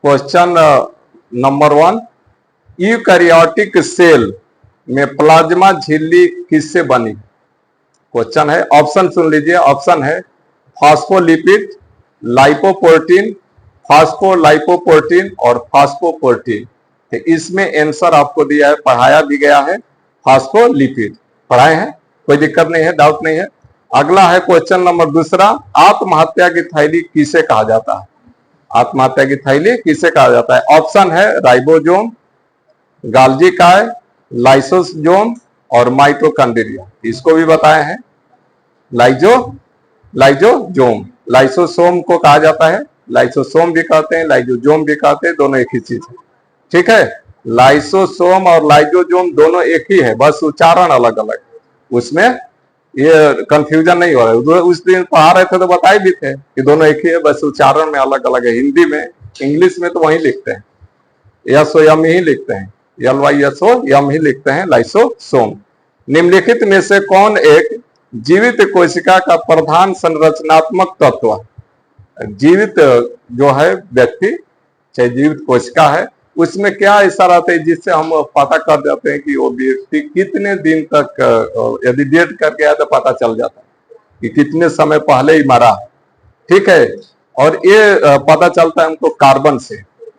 Question number 1, eukaryotic cell में plasma झिल्ली किससे बनी? क्वेश्चन है, ऑप्शन सुन लीजिए। ऑप्शन है फॉस्फोलिपिड, लाइपोप्रोटीन, फॉस्फोलाइपोप्रोटीन और फॉस्फोप्रोटीन। तो इसमें आंसर आपको दिया है, पढ़ाया भी गया है, फॉस्फोलिपिड पढ़ाए हैं, कोई दिक्कत नहीं है, डाउट नहीं है। अगला है क्वेश्चन नंबर 2, आत्महत्या की थैली किसे कहा जाता है? आत्महत्या की थैली किसे कहा जाता है? ऑप्शन है राइबोसोम, गाल्जी काय, लाइसोसोम और माइटोकॉन्ड्रिया। इसको भी बताए हैं, लाइजोसोम। लाइसोसोम को कहा जाता है, लाइसोसोम भी कहते हैं, लाइजोसोम भी कहते हैं, दोनों एक ही चीज है। ठीक है, लाइसोसोम और लाइजोसोम दोनों एक ही है, बस उच्चारण अलग अलग है, उसमें ये कंफ्यूजन नहीं हो रहा है। उस दिन पढ़ा रहे थे तो बताए भी थे कि दोनों एक ही है, बस उच्चारण में अलग अलग है। हिंदी में, इंग्लिश में तो वही लिखते हैं, यम ही लिखते हैं, यम ही लिखते हैं, लाइसोसोम। निम्नलिखित में से कौन एक जीवित कोशिका का प्रधान संरचनात्मक तत्व है? जीवित जो है व्यक्ति, चाहे जीवित कोशिका है, उसमें क्या ऐसा रहता है जिससे हम पता कर जाते हैं कि वो व्यक्ति कितने दिन तक, यदि डेट करके आया तो पता चल जाता है कि कितने समय पहले ही मरा। ठीक है, और ये पता चलता है हमको कार्बन से।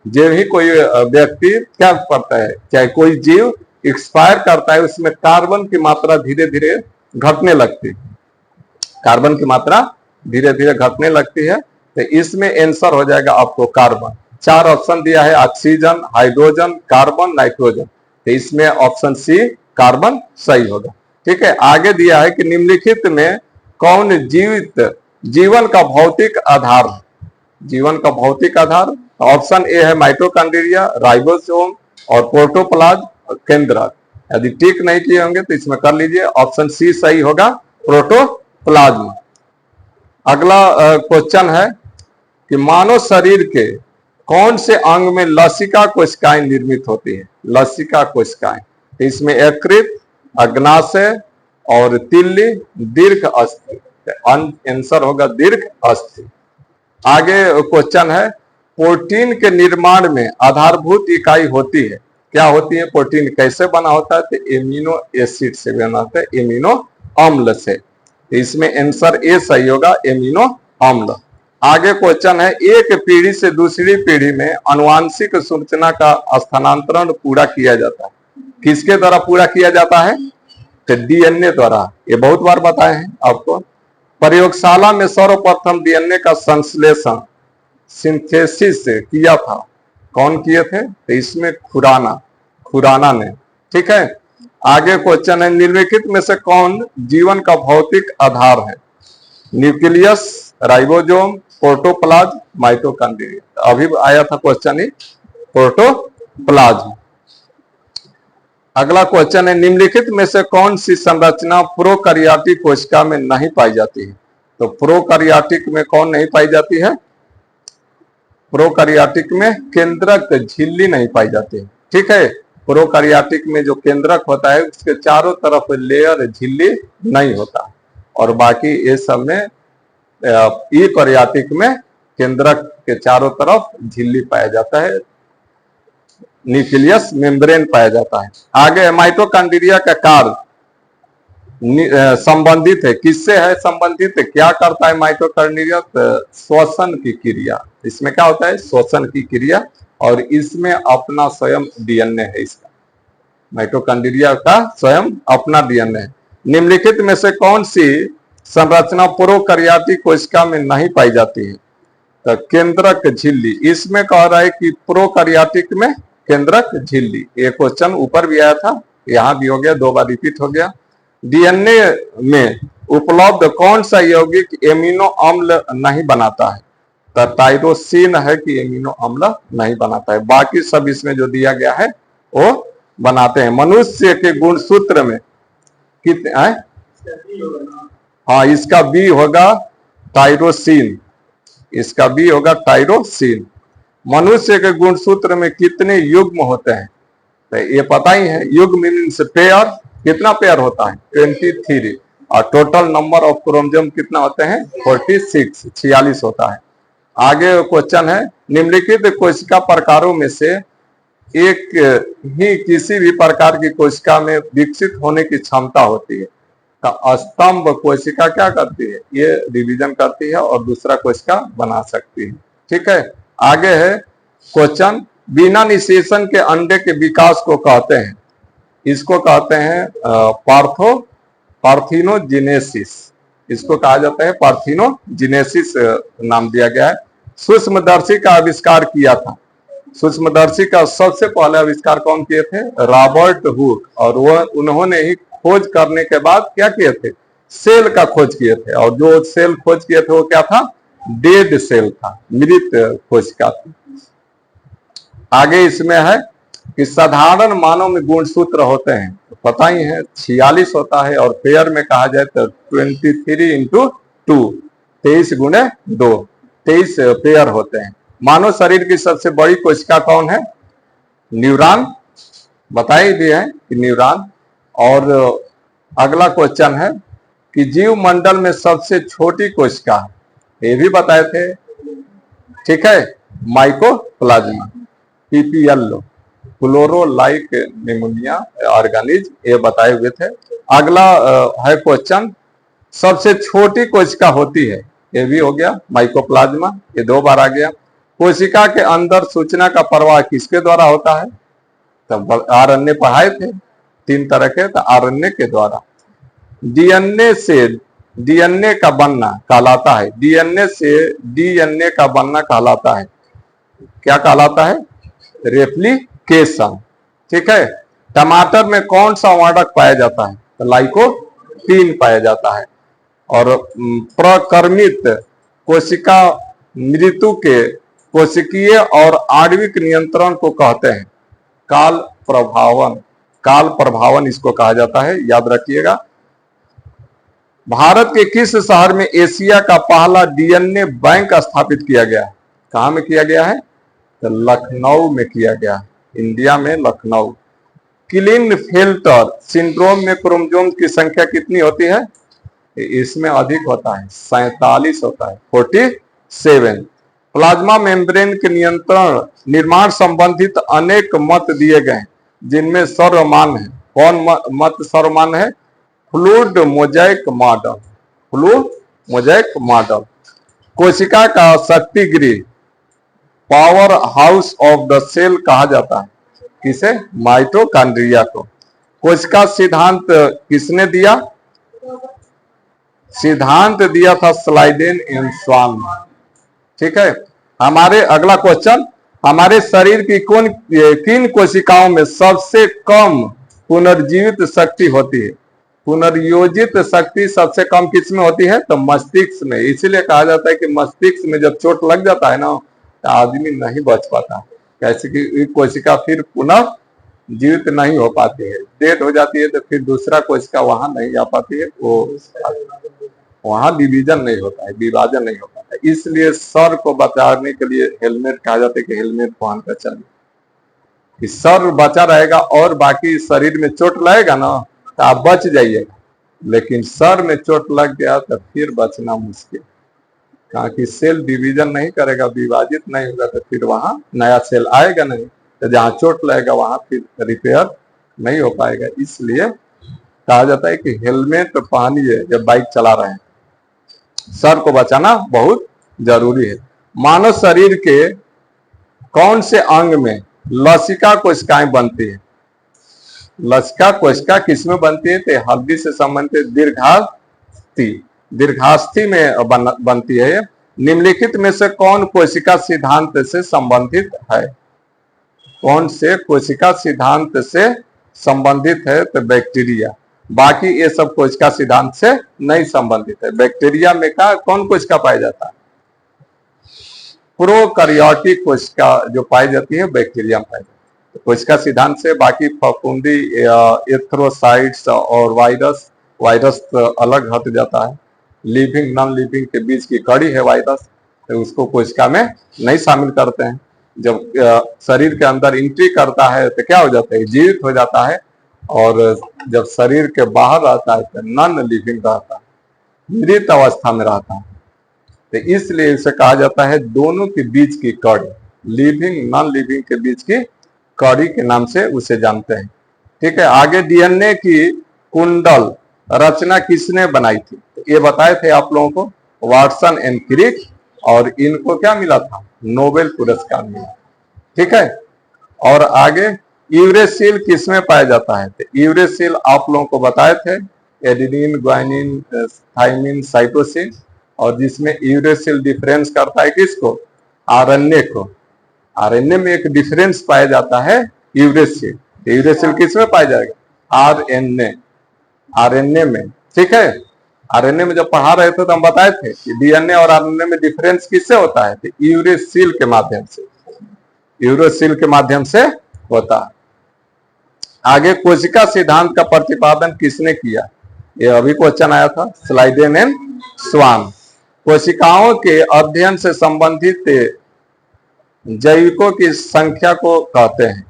जो ही कोई व्यक्ति क्या करता है, चाहे कोई जीव एक्सपायर करता है, उसमें कार्बन की मात्रा धीरे धीरे घटने लगती है, कार्बन की मात्रा धीरे धीरे घटने लगती है। तो इसमें आंसर हो जाएगा आपको कार्बन। 4 ऑप्शन दिया है, ऑक्सीजन, हाइड्रोजन, कार्बन, नाइट्रोजन। तो इसमें ऑप्शन सी कार्बन सही होगा। ठीक है, आगे दिया है कि निम्नलिखित में कौन जीवन का भौतिक आधार है? जीवन का भौतिक आधार, ऑप्शन ए है माइटोकॉन्ड्रिया, राइबोसोम और प्रोटोप्लाज्म केंद्रक। यदि टिक नहीं किए होंगे तो इसमें कर लीजिए, ऑप्शन सी सही होगा, प्रोटोप्लाज्म। अगला क्वेश्चन है कि मानव शरीर के कौन से अंग में लसिका कोशिकाएं निर्मित होती है? लसिका कोशिकाएं, तो इसमें यकृत, अग्नाशय और तिल्ली, दीर्घ अस्थि। आंसर होगा दीर्घ अस्थि। आगे क्वेश्चन है, प्रोटीन के निर्माण में आधारभूत इकाई होती है, क्या होती है? प्रोटीन कैसे बना होता है? तो एमिनो एसिड से बना होता है, एमिनो अम्ल से। तो इसमें आंसर ए सही होगा, एमिनो अम्ल। आगे क्वेश्चन है, एक पीढ़ी से दूसरी पीढ़ी में आनुवांशिक सूचना का स्थानांतरण पूरा किया जाता है, किसके द्वारा पूरा किया जाता है? तो डीएनए द्वारा। ये बहुत बार बताए हैं आपको। प्रयोगशाला में सर्वप्रथम डीएनए का संश्लेषण, सिंथेसिस किया था, कौन किए थे? तो इसमें खुराना ने। ठीक है, आगे क्वेश्चन है, निम्नलिखित में से कौन जीवन का भौतिक आधार है? Nucleus, ribosome, protoplasm, mitochondria. अभी आया था क्वेश्चन ही, प्रोटोप्लाज्म। अगला क्वेश्चन है, निम्नलिखित में से कौन सी संरचना प्रोकैरियोटिक कोशिका में नहीं पाई जाती है? तो प्रोकैरियोटिक में कौन नहीं पाई जाती है? प्रोकैरियोटिक में केंद्रक झिल्ली नहीं पाई जाती है। ठीक है, प्रोकैरियोटिक में जो केंद्रक होता है उसके चारों तरफ लेयर झिल्ली नहीं होता, और बाकी ये सब में यूकैरियोटिक में केंद्रक के चारों तरफ झिल्ली पाया जाता है, न्यूक्लियस मेम्ब्रेन पाया जाता है। आगे माइटोकॉन्ड्रिया का कार्य संबंधित है, किससे है संबंधित है? क्या करता है माइटोकॉन्ड्रिया? श्वसन की क्रिया। इसमें क्या होता है? श्वसन की क्रिया, और इसमें अपना स्वयं डीएनए है। इसका माइटोकॉन्ड्रिया का स्वयं अपना डीएनए है। निम्नलिखित में से कौन सी संरचना प्रोकैरियोटिक कोशिका में नहीं पाई जाती है? तो केंद्रक झिल्ली। इसमें कह रहा है कि प्रोकैरियोटिक में केंद्रक झिल्ली। ये क्वेश्चन ऊपर भी आया था, यहाँ भी हो गया, 2 बार रिपीट हो गया। डीएनए में उपलब्ध कौन सा यौगिक एमिनो अम्ल नहीं बनाता है? तो टाइरोसिन है कि एमिनो अम्ल नहीं बनाता है, बाकी सब इसमें जो दिया गया है वो बनाते हैं। मनुष्य के गुणसूत्र में कितने? हाँ, इसका बी होगा टाइरोसिन, इसका बी होगा टाइरोसिन। मनुष्य के गुणसूत्र में कितने युग्म होते हैं? तो ये पता ही है, युग्म मीन्स पेयर। कितना पेयर होता है? 23। और टोटल नंबर ऑफ क्रोमोसोम कितना होते हैं? 46 होता है। आगे क्वेश्चन है, निम्नलिखित कोशिका प्रकारों में से एक ही किसी भी प्रकार की कोशिका में विकसित होने की क्षमता होती है। का स्तंभ कोशिका क्या करती है, ये डिवीजन करती है और दूसरा कोशिका बना सकती है। ठीक है, आगे है क्वेश्चन, बिना निषेचन के अंडे के विकास को कहते हैं, इसको कहते हैं पार्थिनोजेनेसिस, इसको कहा जाता है पार्थिनोजेनेसिस नाम दिया गया है। सूक्ष्मदर्शी का आविष्कार किया था, सूक्ष्मदर्शी का सबसे पहले आविष्कार कौन किए थे, रॉबर्ट हुक, और वो उन्होंने ही खोज करने के बाद क्या किए थे, सेल का खोज किए थे, और जो सेल खोज किए थे वो क्या था, डेड सेल था, मृत कोशिका थी। आगे इसमें है कि साधारण मानव में गुणसूत्र होते हैं, तो पता ही है 46 होता है, और पेयर में कहा जाए तो 23 इंटू 2, 23 गुणे 2, 23 पेयर होते हैं। मानव शरीर की सबसे बड़ी कोशिका कौन है, न्यूरॉन, बताई दिए है कि न्यूरॉन। और अगला क्वेश्चन है कि जीव मंडल में सबसे छोटी कोशिका है, ये भी बताए थे। ठीक है, माइकोप्लाज्मा, पीपीएल, क्लोरोलाइक निमोनिया ऑर्गेनिज्म, ये बताए हुए थे। अगला है क्वेश्चन, सबसे छोटी कोशिका होती है, ये भी हो गया माइकोप्लाज्मा, ये 2 बार आ गया। कोशिका के अंदर सूचना का प्रवाह किसके द्वारा होता है, तब आरएनए पढ़ाए थे 3 तरह के, तो आरएनए के द्वारा। डीएनए से डीएनए का बनना कहलाता है, डीएनए से डीएनए का बनना कहलाता है, क्या कहलाता है, रेप्लिकेशन। ठीक है, टमाटर में कौन सा वर्णक पाया जाता है, तो लाइकोपीन पाया जाता है। और प्रकर्मित कोशिका मृत्यु के कोशिकीय और आणविक नियंत्रण को कहते हैं काल प्रभावन, काल प्रभावन इसको कहा जाता है, याद रखिएगा। भारत के किस शहर में एशिया का पहला डीएनए बैंक स्थापित किया गया है, कहां में किया गया है, तो लखनऊ में किया गया है, इंडिया में लखनऊ। क्लिनफेल्टर सिंड्रोम में क्रोमोसोम की संख्या कितनी होती है, इसमें अधिक होता है, 47 होता है, 47। प्लाज्मा मेम्ब्रेन के नियंत्रण निर्माण संबंधित अनेक मत दिए गए, जिनमें सर्वमान्य है, कौन मत सर्वमान्य है, fluid mosaic model, fluid mosaic model. कोशिका का शक्ति गृह, power house of the cell कहा जाता है, किसे, माइटोकॉन्ड्रिया को। कोशिका सिद्धांत किसने दिया, सिद्धांत दिया था स्लाइडेन एंड स्वान। ठीक है, हमारे अगला क्वेश्चन, हमारे शरीर की किन कोशिकाओं में सबसे कम पुनर्जीवित शक्ति होती है, पुनर्योजित शक्ति सबसे कम किस में होती है, तो मस्तिष्क में। इसीलिए कहा जाता है कि मस्तिष्क में जब चोट लग जाता है ना, तो आदमी नहीं बच पाता, कैसे कि कोशिका फिर पुनः जीवित नहीं हो पाती है, डेड हो जाती है, तो फिर दूसरा कोशिका वहां नहीं आ पाती है, वो वहां डिवीजन नहीं होता है, विभाजन नहीं हो पाता है। इसलिए सर को बचाने के लिए हेलमेट कहा जाता है कि हेलमेट पहन कर चलिए, कि सर बचा रहेगा, और बाकी शरीर में चोट लगेगा ना तो आप बच जाइएगा, लेकिन सर में चोट लग गया तो फिर बचना मुश्किल, कहा कि सेल डिवीजन नहीं करेगा, विभाजित नहीं होगा, तो फिर वहां नया सेल आएगा नहीं, तो जहां चोट लगेगा वहां फिर रिपेयर नहीं हो पाएगा। इसलिए कहा जाता है कि हेलमेट पहनिए जब बाइक चला रहे हैं, सर को बचाना बहुत जरूरी है। मानव शरीर के कौन से अंग में लसिका कोशिकाएं बनती है, लसिका कोशिका किसमें बनती है, तो हड्डी से संबंधित दीर्घास्थि, दीर्घास्थि में बनती है। निम्नलिखित में से कौन कोशिका सिद्धांत से संबंधित है, कौन से कोशिका सिद्धांत से संबंधित है, तो बैक्टीरिया, बाकी ये सब कोशिका सिद्धांत से नहीं संबंधित है। बैक्टीरिया में कौन कोशिका पाया जाता है, प्रोकैरियोटिक कोशिका जो पाई जाती है बैक्टीरिया में पाई जाती है, कोशिका सिद्धांत से। बाकी फफूंदी, एथ्रोसाइट्स और वायरस, वायरस तो अलग हट जाता है, लिविंग नॉन लिविंग के बीच की कड़ी है वायरस, तो उसको कोशिका में नहीं शामिल करते हैं। जब शरीर के अंदर एंट्री करता है तो क्या हो जाता है, जीवित हो जाता है, और जब शरीर के बाहर आता है तो नॉन लिविंग रहता है, मृत अवस्था में रहता है। तो इसलिए इसे कहा जाता है दोनों के बीच की कड़ी, लिविंग नॉन लिविंग के बीच की कड़ी के नाम से उसे जानते हैं। ठीक है, आगे डीएनए की कुंडल रचना किसने बनाई थी? ये बताए थे आप लोगों को, वाटसन एंड क्रिक, और इनको क्या मिला था? नोबेल पुरस्कार मिला। ठीक है, और आगे यूरेसिल किसमें पाया जाता है? तो यूरेसिल आप लोगों को बताए थे एडेनिन, ग्वानिन, थाइमिन, साइटोसिन, और जिसमें यूरेसिल डिफरेंस करता है किसको? आरएनए को। आरएनए में एक डिफरेंस पाया जाता है यूरेसिल। यूरेसिल किसमें पाया जाएगा? आरएनए, आरएनए में। ठीक है, आरएनए में जब पढ़ा रहे थे तो हम बताए थे कि डीएनए और आरएनए में डिफरेंस किससे होता है? तो यूरेसिल के माध्यम से, यूरेसिल के माध्यम से होता है। आगे कोशिका सिद्धांत का प्रतिपादन किसने किया? ये अभी क्वेश्चन आया था, स्लाइडेन एंड स्वान। कोशिकाओं के अध्ययन से संबंधित जैविकों की संख्या को कहते हैं,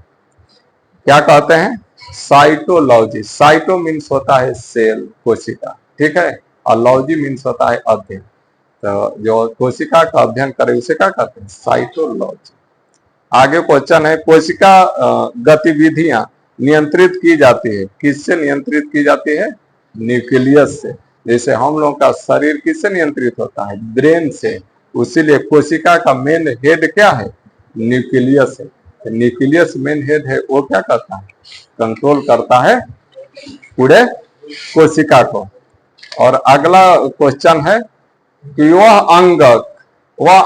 क्या कहते हैं? साइटोलॉजी। साइटो मीन्स होता है सेल, कोशिका, ठीक है, और लॉजी मीन्स होता है अध्ययन। तो जो कोशिका का अध्ययन करे उसे क्या कहते हैं? साइटोलॉजी। आगे क्वेश्चन है, कोशिका गतिविधियां नियंत्रित की जाती है, किससे नियंत्रित की जाती है? न्यूक्लियस से। जैसे हम लोगों का शरीर किससे नियंत्रित होता है? ब्रेन से। उसीलिए कोशिका का मेन हेड क्या है? न्यूक्लियस है। न्यूक्लियस मेन हेड है, वो क्या करता है? कंट्रोल करता है पूरे कोशिका को। और अगला क्वेश्चन है कि वह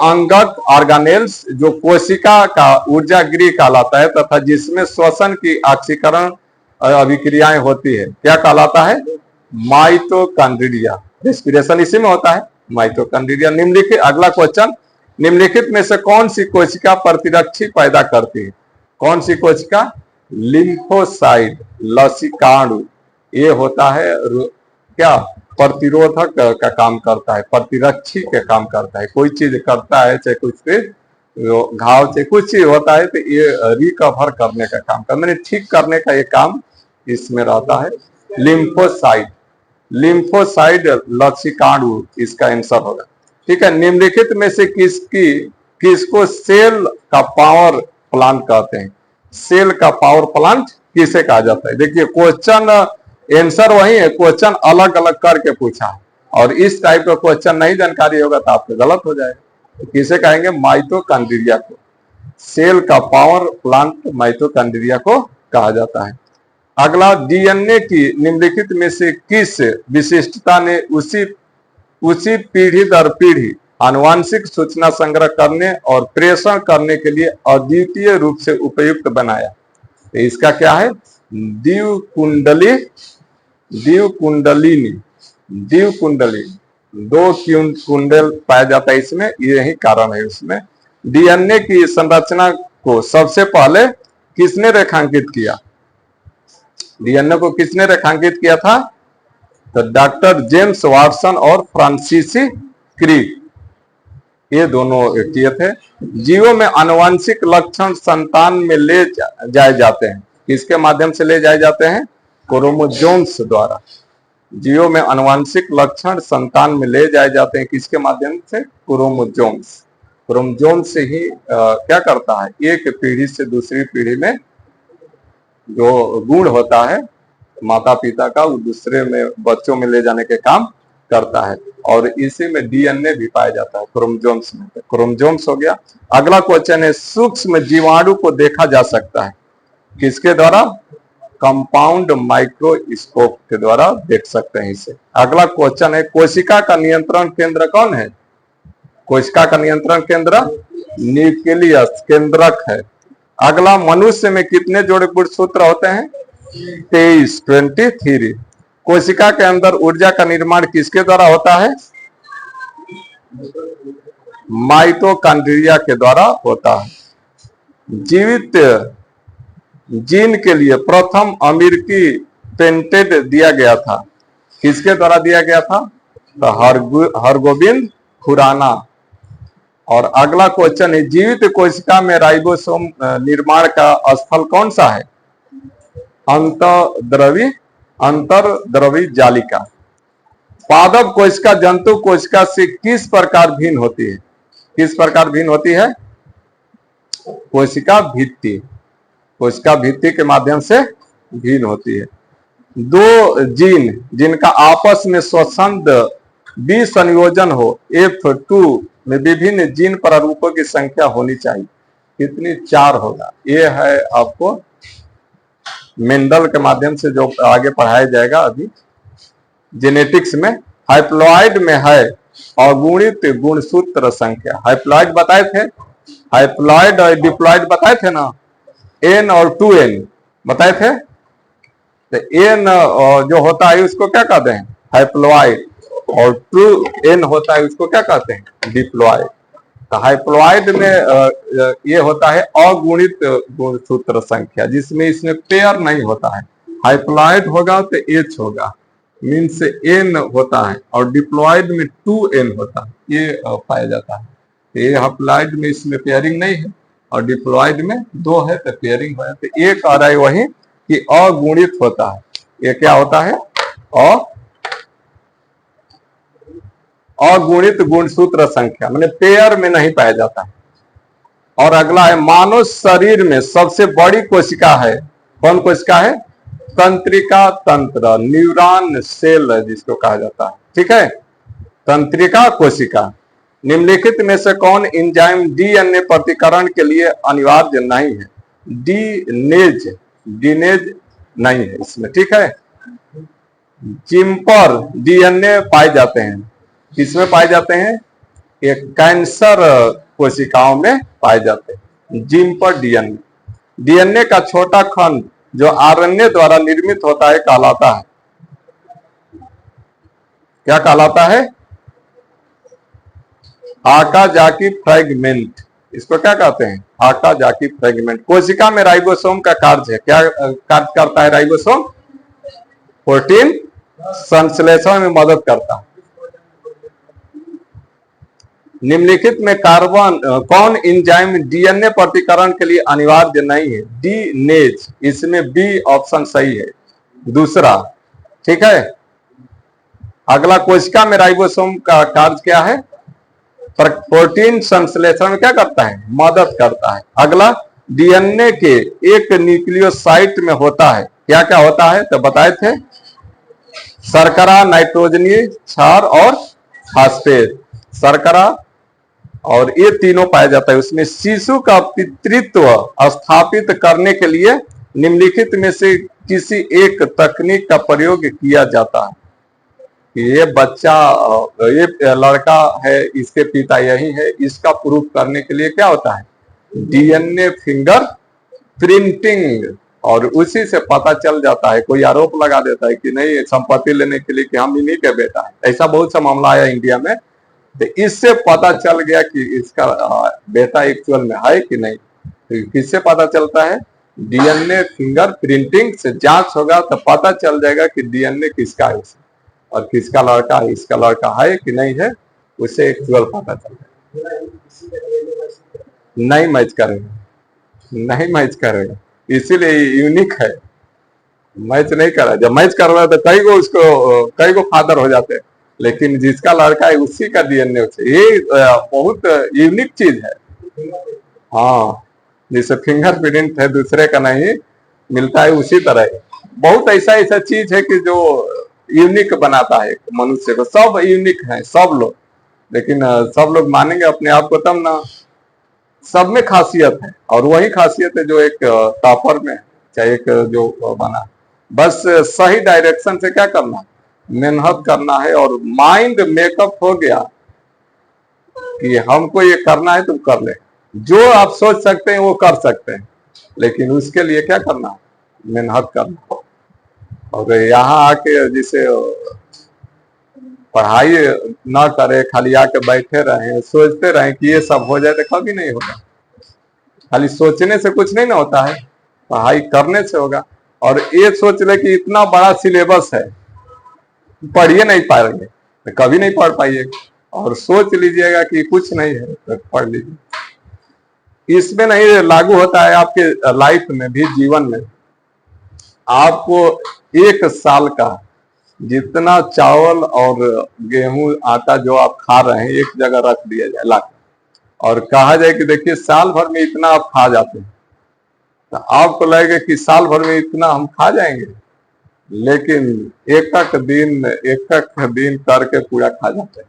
अंगक ऑर्गेनेल्स जो कोशिका का ऊर्जा गृह कहलाता है तथा जिसमें श्वसन की ऑक्सीकरण अभिक्रियाएं होती है, क्या कहलाता है? माइटोकॉन्ड्रिया। रेस्पिरेशन इसी में होता है, माइटोकॉन्ड्रिया। निम्नलिखित, अगला क्वेश्चन, निम्नलिखित में से कौन सी कोशिका प्रतिरक्षी पैदा करती है? कौन सी कोशिका? लिम्फोसाइट, लसिकाणु। ये होता है क्या? प्रतिरोधक का काम करता है, प्रतिरक्षी का काम करता है। कोई चीज करता है, चाहे कुछ घाव चाहे कुछ चीज होता है, तो ये रिकवर करने का काम करता है, मैंने ठीक करने का ये काम इसमें रहता है। लिम्फोसाइट, लिम्फोसाइट लसिकाणु इसका आंसर होगा। ठीक है, निम्नलिखित में से किसको सेल का पावर प्लांट कहते हैं? सेल का पावर प्लांट किसे कहा जाता है? देखिए क्वेश्चन आंसर वही है, क्वेश्चन अलग अलग करके पूछा है, और इस टाइप का क्वेश्चन नहीं जानकारी होगा तो आपको गलत हो जाएगा। तो किसे कहेंगे? माइटोकॉन्ड्रिया को। सेल का पावर प्लांट माइटोकॉन्ड्रिया को कहा जाता है। अगला, डीएनए की निम्नलिखित में से किस विशिष्टता ने उसी पीढ़ी दर पीढ़ी आनुवांशिक सूचना संग्रह करने और प्रेषण करने के लिए अद्वितीय रूप से उपयुक्त बनाया? तो इसका क्या है? द्विकुंडलिनी। दो कुंडल पाया जाता है इसमें, यही कारण है उसमें। डीएनए की संरचना को सबसे पहले किसने रेखांकित किया? डीएनए को किसने रेखांकित किया था? तो डॉक्टर जेम्स वाटसन और फ्रांसिस क्रिक, ये दोनों किए थे। जीवों में आनुवांशिक लक्षण संतान में ले जाए जाते हैं, किसके माध्यम से ले जाए जाते हैं? क्रोमोसोम्स द्वारा। जीवों में आनुवांशिक लक्षण संतान में ले जाए जाते हैं, किसके माध्यम से? क्रोमोसोम्स। क्रोमोसोम्स से ही क्या करता है? एक पीढ़ी से दूसरी पीढ़ी में जो गुण होता है माता पिता का, वो दूसरे में बच्चों में ले जाने के काम करता है, और इसी में डीएनए भी पाया जाता है क्रोमोसोम्स में। क्रोमोसोम्स हो गया। अगला क्वेश्चन है, सूक्ष्म जीवाणु को देखा जा सकता है, किसके द्वारा? कंपाउंड माइक्रोस्कोप के द्वारा देख सकते हैं इसे। अगला क्वेश्चन है, कोशिका का नियंत्रण केंद्र कौन है? कोशिका का नियंत्रण केंद्र न्यूक्लियस, केंद्रक है। अगला, मनुष्य में कितने जोड़े गुणसूत्र होते हैं? 23। कोशिका के अंदर ऊर्जा का निर्माण किसके द्वारा होता है? माइटोकॉन्ड्रिया के द्वारा होता है। जीवित जीन के लिए प्रथम अमेरिकी पेटेंट दिया गया था, किसके द्वारा दिया गया था? तो हरगोबिंद खुराना। और अगला क्वेश्चन है, जीवित कोशिका में राइबोसोम निर्माण का स्थल कौन सा है? अंतर्द्रवी जालिका। पादप कोशिका जंतु कोशिका से किस प्रकार भिन्न होती है? किस प्रकार भिन्न होती है? कोशिका भित्ति के माध्यम से भिन्न होती है। दो जीन जिनका आपस में स्वसंद विसंयोजन हो, F2 में विभिन्न जीन प्रारूपों की संख्या होनी चाहिए, कितनी? 4 होगा। ये है आपको मेंडल के माध्यम से जो आगे पढ़ाया जाएगा अभी जेनेटिक्स में। हाइप्लॉइड में है अगुणित गुणसूत्र संख्या। हाइप्लॉइड बताए थे, हाइप्लॉइड और डिप्लॉइड बताए थे ना, N और 2N बताए थे। तो N जो होता है उसको क्या कहते हैं? हाइप्लॉइड, और 2N होता है उसको क्या कहते हैं? डिप्लॉइड। तो हाइप्लॉइड में ये होता है अगुणित गुणसूत्र संख्या, जिसमें इसमें पेयर नहीं होता है। हाइप्लॉइड होगा तो H होगा, मीन्स N होता है, और डिप्लॉइड में 2N होता है, ये पाया जाता है। तो ये हाइप्लॉइड में इसमें पेयरिंग नहीं है, और डिप्लॉइड में 2 है तो पेयरिंग हो जाती है। एक आ रहा है वही कि अगुणित होता है। ये क्या होता है? अगुणित गुणसूत्र संख्या, माने पेयर में नहीं पाया जाता है। और अगला है मानव शरीर में सबसे बड़ी कोशिका है, कौन कोशिका है? तंत्रिका तंत्र, न्यूरॉन सेल जिसको कहा जाता है। ठीक है, तंत्रिका कोशिका। निम्नलिखित में से कौन एंजाइम डीएनए प्रतिकरण के लिए अनिवार्य नहीं है? डीनेज नहीं है इसमें। ठीक है, जिम्पर डीएनए पाए जाते हैं, किसमें पाए जाते हैं? एक कैंसर कोशिकाओं में पाए जाते हैं जिम्पर डीएनए। डीएनए का छोटा खंड जो आरएनए द्वारा निर्मित होता है कहलाता है, क्या कहलाता है? आकाजाकी फ्रेगमेंट। इसको क्या कहते हैं? आकाजाकी फ्रेगमेंट। कोशिका में राइबोसोम का कार्य है, क्या कार्य करता है राइबोसोम? प्रोटीन संश्लेषण में मदद करता है। निम्नलिखित में कार्बन कौन एंजाइम डीएनए प्रतिकरण के लिए अनिवार्य नहीं है? डीनेज। इसमें बी ऑप्शन सही है, दूसरा। ठीक है, अगला कोशिका में राइबोसोम का कार्य क्या है? प्रोटीन संश्लेषण में क्या करता है? मदद करता है। अगला डीएनए के एक न्यूक्लियोसाइट में होता है, क्या क्या होता है? तो बताए थे, शर्करा, नाइट्रोजनीय क्षार और फास्फेट। शर्करा और ये तीनों पाया जाता है। उसमें शिशु का पितृत्व स्थापित करने के लिए निम्नलिखित में से किसी एक तकनीक का प्रयोग किया जाता है। ये बच्चा, ये लड़का है, इसके पिता यही है, इसका प्रूफ करने के लिए क्या होता है? DNA finger printing. और उसी से पता चल जाता है। कोई आरोप लगा देता है कि नहीं, संपत्ति लेने के लिए कि हम इन्हीं के बेटा है, ऐसा बहुत सा मामला आया इंडिया में। तो इससे पता चल गया कि इसका बेटा एक्चुअल में है कि नहीं। तो किससे पता चलता है? डीएनए फिंगर प्रिंटिंग से जांच होगा तो पता चल जाएगा कि डीएनए किसका है और किसका लड़का है, इसका लड़का है कि नहीं है, उसे एक्चुअल पता चल जाएगा। नहीं मैच करेगा, नहीं मैच करेगा, इसीलिए यूनिक है। मैच नहीं करा, जब मैच कर रहा है तो कई गो फादर हो जाते हैं, लेकिन जिसका लड़का है उसी का डीएनए से। ये बहुत यूनिक चीज है। हाँ, जैसे फिंगरप्रिंट है, दूसरे का नहीं मिलता है, उसी तरह बहुत ऐसा चीज है कि जो यूनिक बनाता है मनुष्य को। सब यूनिक है, सब लोग, लेकिन सब लोग मानेंगे अपने आप को तब ना। सब में खासियत है, और वही खासियत है जो एक टॉपर में, चाहे एक जो बना। बस सही डायरेक्शन से क्या करना, मेहनत करना है, और माइंड मेकअप हो गया कि हमको ये करना है, तुम कर ले। जो आप सोच सकते हैं वो कर सकते हैं, लेकिन उसके लिए क्या करना, मेहनत करना। और यहाँ आके जिसे पढ़ाई ना करे, खाली आके बैठे रहे, सोचते रहे कि ये सब हो जाए, तो कभी नहीं होगा। खाली सोचने से कुछ नहीं ना होता है, पढ़ाई करने से होगा। और ये सोच ले कि इतना बड़ा सिलेबस है, पढ़िए नहीं पाएंगे तो कभी नहीं पढ़ पाइएगा। और सोच लीजिएगा कि कुछ नहीं है तो पढ़ लीजिए। इसमें नहीं लागू होता है आपके लाइफ में भी, जीवन में। आपको 1 साल का जितना चावल और गेहूं आटा जो आप खा रहे हैं एक जगह रख दिया जाए ला के, और कहा जाए कि देखिए साल भर में इतना आप खा जाते हैं, तो आपको लगेगा कि साल भर में इतना हम खा जाएंगे, लेकिन एक एक दिन करके पूरा खा जाते हैं।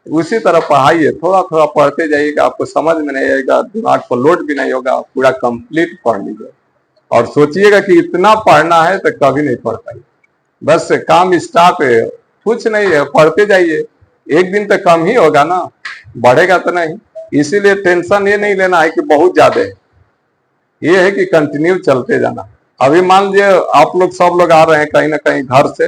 उसी तरह पढ़ाई है, थोड़ा थोड़ा पढ़ते जाइएगा, आपको समझ में नहीं आएगा, दिमाग पर लोड भी नहीं होगा, पूरा कंप्लीट पढ़ लीजिए और सोचिएगा कि इतना पढ़ना है तो कभी नहीं पढ़ पाइए। बस काम स्टार्ट है, कुछ नहीं है, पढ़ते जाइए, एक दिन तो कम ही होगा ना, बढ़ेगा तो नहीं। इसीलिए टेंशन ये नहीं लेना है कि बहुत ज्यादा है, ये है कि कंटिन्यू चलते जाना। अभी मान लीजिए आप लोग सब लोग आ रहे हैं कहीं ना कहीं घर से,